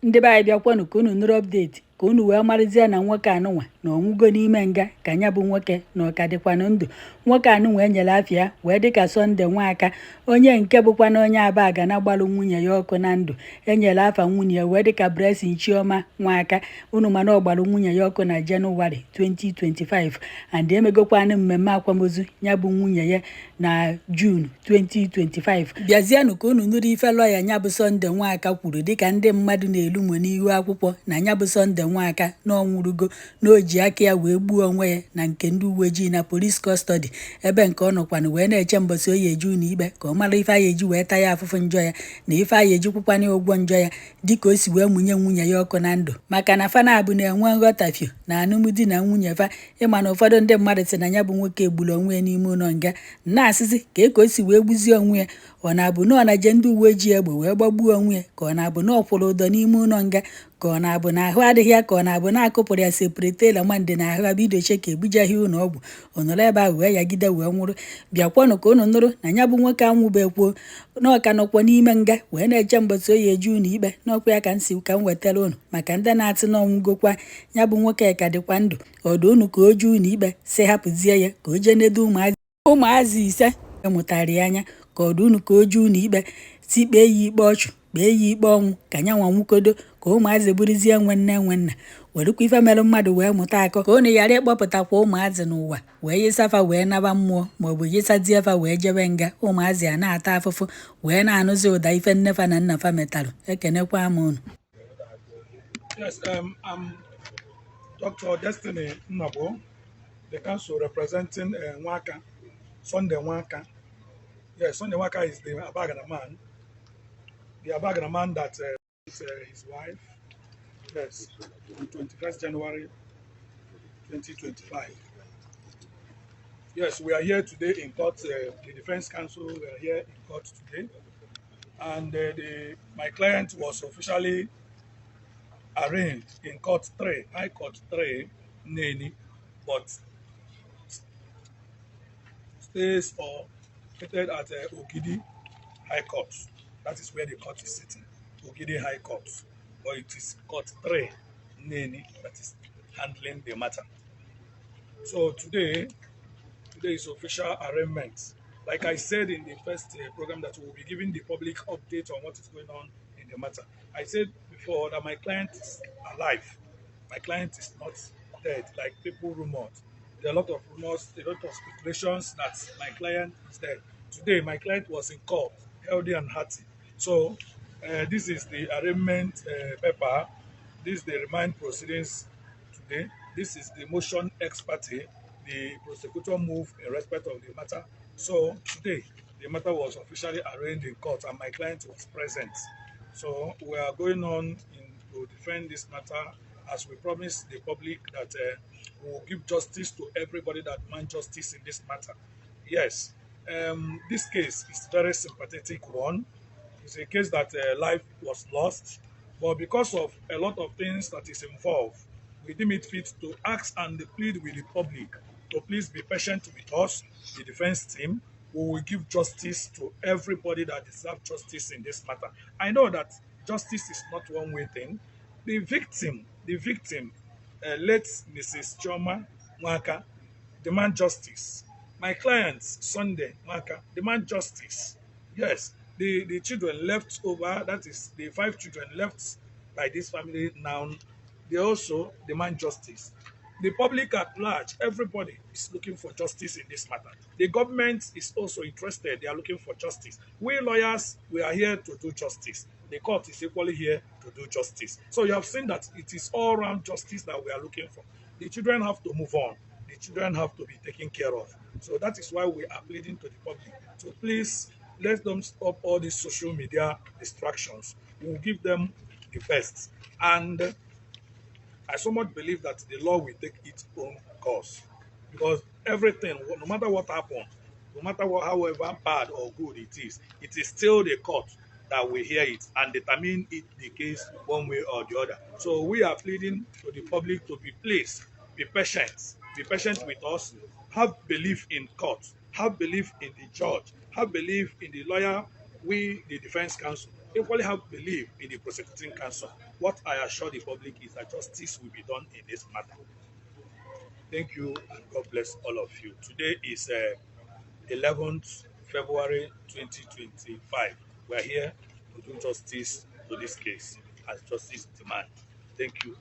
ndị be anyị bịakwanụ ka unu nụrụ update ka unu wee marịzie na nwoke anụnwa na ọnwụgo n'ime nga ka nya bụ nwoke na ọka dịkwanụ ndụ. Nwoke anụnwa enyere afịa wee dịka Sunday Nwaka, onye nke bụkwa na onye Abagana gbalụ nwunye ya ọkụ na ndụ. Enyere afa nwunye ya wee dịka Blessing Chioma Nwaka. Unu mana ọ gbalụ nwunye ya ọkụ na Jenụwarị 2025 and emegokwanụ mmemme akwamozu ya bụ nwunye ya na June 2025. Bịazienụ ka unu nụrụ ife lọya ya bụ Sunday Nwaka kwuru dịka ndị mmadụ na-elumo n'ihu akwụkwọ na ya bụ Sunday Nwaka na ọnwụrụgo na o ji aka ya wee gbuo onwe ya na nke ndị uwe ojii na police custody, ebe nke ọ nọkwanụ wee na-eche mbọsị oyi eji unu ikpe ka ọ mara ife anyị eji wee taa ya afụfụ njọ ya na ife anyị eji kwụkwanye ụgwọ njọ ya dịka o si wee mụnye nwunye ya ọkụ na ndụ. Maka na fanabụ na-enwe nghọtafio na alụmdi na nwunye fa. Ịma na ụfọdụ ndị mmadụ sị na ya bụ nwoke egburu onwe ya n'ime ụlọ nga na-asịzi ka o si wee gbuzie onwe ya. Ọ na-abụ na ọ na-je ndị uwe ojii egbe wee gbagbuo onwe ya, ka ọ na-abụ na ọ kwụrụ ụdọ n'ime ụlọ nga, ka ọ na-abụ na ahụ adịghị ya, ka ọ na-abụ na-akụpụrụ ya separatela mande na ahụ abidoche ka ebujaghị ụlọ ọgwụ. Ọ nọrọ ebe ahụ wee yagide wee nwụrụ. Bịakwanụ ka unu nụrụ na ya bụ nwoke anwụbekwuo na ọka nọkwa n'ime nga wee na-eche mbọsị oyi eji unu ikpe. N'ọkwa ya ka m wetara unu maka ndị na-atị na ọnwụgokwa ya bụ nwoke ka dịkwa ndụ. Ọdụ unu ka o ju unu ikpe si hapụzie ya ka o jee nedo ụmụazị ise emụtara ya anya, ka ọdụ unu ka o ju unu ikpe si kpee ya ikpe ọchụ, kpee ya ikpe ọnwụ ka nya nwa nwukodo, ka ụmụazị bụrụzie nwenna werekwa ife mere mmadụ wee mụta akọ, ka unu ghara ịkpọpụtakwa ụmụazị n'ụwa wee yisafa wee naba mmụọ maọbụ yisadiefa wee jebe nga. Ụmụazị a na-ata afụfụ wee na-anụzi ụda ife nnefa na nnafa metalụ. Ekenekwa m unu. Yes, I'm Dr. Destiny Nnabo, the counsel representing Nwaka, Sunday Nwaka. Yes, Sunday Nwaka is the Abagana man. The Abagana man that is his wife. Yes, on 21st January 2025. Yes, we are here today in court. The defense counsel, we are here in court today. And my client was officially arraigned in court 3, High Court 3, Neni, but stays or located at Ogidi High Court. That is where the court is sitting, Ogidi High Court. But it is Court 3, Neni, that is handling the matter. So today is official arraignment. Like I said in the first program, that we will be giving the public update on what is going on in the matter. I said before that my client is alive. My client is not dead, like people rumored. There are a lot of rumors, a lot of speculations that my client is dead. Today, my client was in court, healthy and hearty. So, this is the arraignment paper. This is the remand proceedings today. This is the motion ex parte. The prosecutor moved in respect of the matter. So, today, the matter was officially arraigned in court and my client was present. So, we are going on to defend this matter as we promised the public that we will give justice to everybody that demands justice in this matter. Yes, this case is a very sympathetic one. It's a case that life was lost, but because of a lot of things that is involved, we deem it fit to ask and plead with the public to please be patient with us, the defense team. We will give justice to everybody that deserves justice in this matter. I know that justice is not one-way thing. The victim, late Mrs. Chioma Nwaka, demand justice. My client, Sunday Nwaka, demand justice. Yes, the children left over, that is the 5 children left by this family now, they also demand justice. The public at large, everybody is looking for justice in this matter. The government is also interested. They are looking for justice. We lawyers, we are here to do justice. The court is equally here to do justice. So you have seen that it is all-round justice that we are looking for. The children have to move on. The children have to be taken care of. So that is why we are pleading to the public. So please, let them stop all these social media distractions. We will give them the best. And I so much believe that the law will take its own course, because everything, no matter what happens, no matter what, however bad or good it is still the court that will hear it and determine it, the case one way or the other. So we are pleading to the public to be pleased, be patient with us, have belief in court, have belief in the judge, have belief in the lawyer, we, the defense counsel. equally have belief in the prosecuting counsel. What I assure the public is that justice will be done in this matter. Thank you and God bless all of you. Today is 11th February 2025. We are here to do justice to this case as justice demands. Thank you.